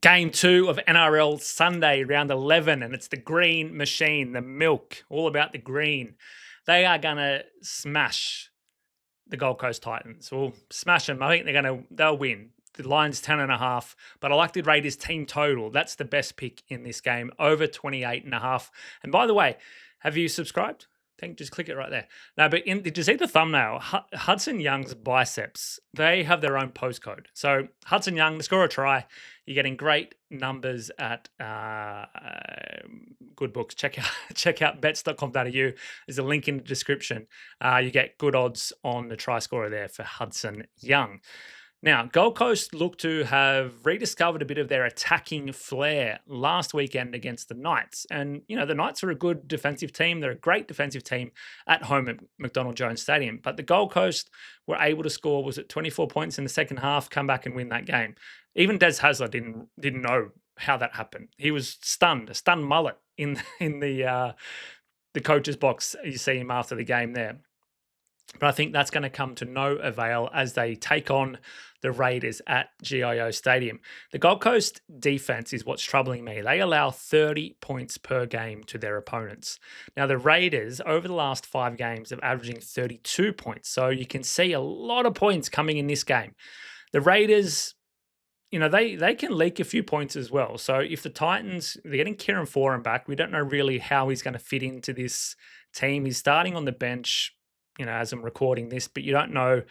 Game 2 of NRL Sunday, round 11, and it's the green machine, the milk, all about the green. They are going to smash the Gold Coast Titans. Well, smash them. I think they'll win. The line's 10.5, but I like the Raiders team total. That's the best pick in this game, over 28.5. And by the way, have you subscribed? Just click it right there. No, but did you see the thumbnail? Hudson Young's biceps, they have their own postcode. So Hudson Young, to score a try, you're getting great numbers at good books. Check out bets.com.au. There's a link in the description. You get good odds on the try scorer there for Hudson Young. Now, Gold Coast look to have rediscovered a bit of their attacking flair last weekend against the Knights. And, the Knights are a good defensive team. They're a great defensive team at home at McDonald Jones Stadium. But the Gold Coast were able to score, 24 points in the second half, come back and win that game. Even Des Hasler didn't know how that happened. He was stunned, a stunned mullet in the coach's box. You see him after the game there. But I think that's going to come to no avail as they take on the Raiders at GIO Stadium. The Gold Coast defense is what's troubling me. They allow 30 points per game to their opponents. Now, the Raiders, over the last 5 games, are averaging 32 points. So you can see a lot of points coming in this game. The Raiders, they can leak a few points as well. So if the Titans, they're getting Kieran Foran back, we don't know really how he's going to fit into this team. He's starting on the bench, as I'm recording this, but you don't know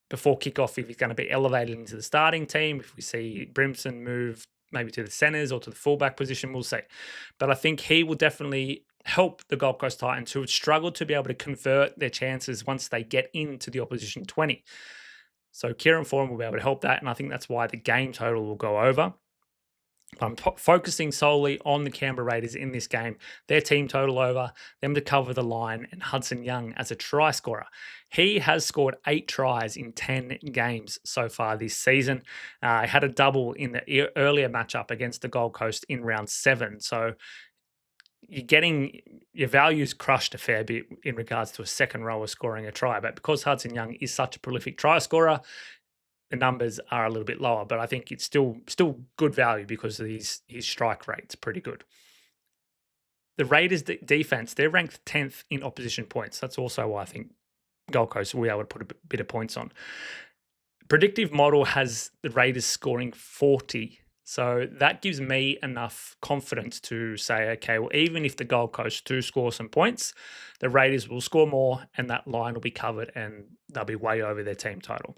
before kickoff if he's going to be elevated into the starting team. If we see Brimson move maybe to the centers or to the fullback position, we'll see. But I think he will definitely help the Gold Coast Titans, who have struggled to be able to convert their chances once they get into the opposition 20. So Kieran Foran will be able to help that, and I think that's why the game total will go over. I'm focusing solely on the Canberra Raiders in this game. Their team total over, them to cover the line, and Hudson Young as a try scorer. He has scored 8 tries in 10 games so far this season. He had a double in the earlier matchup against the Gold Coast in round 7. So you're getting your values crushed a fair bit in regards to a second rower scoring a try. But because Hudson Young is such a prolific try scorer, the numbers are a little bit lower, but I think it's still good value because of his strike rate's pretty good. The Raiders' defense, they're ranked 10th in opposition points. That's also why I think Gold Coast will be able to put a bit of points on. Predictive model has the Raiders scoring 40. So that gives me enough confidence to say, okay, well, even if the Gold Coast do score some points, the Raiders will score more and that line will be covered and they'll be way over their team total.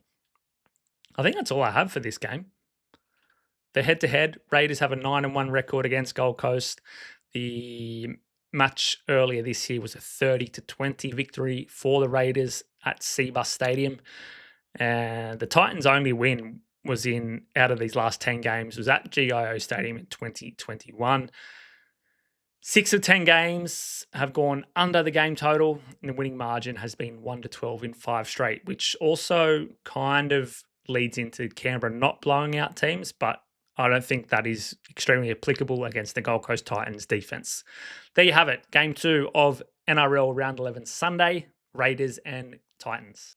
I think that's all I have for this game. The head-to-head, Raiders have a 9-1 record against Gold Coast. The match earlier this year was a 30-20 victory for the Raiders at Cbus Stadium. And the Titans' only win was out of these last 10 games was at GIO Stadium in 2021. 6 of 10 games have gone under the game total, and the winning margin has been 1-12 in 5 straight, which also kind of leads into Canberra not blowing out teams, but I don't think that is extremely applicable against the Gold Coast Titans defense. There you have it. Game 2 of NRL Round 11 Sunday, Raiders and Titans.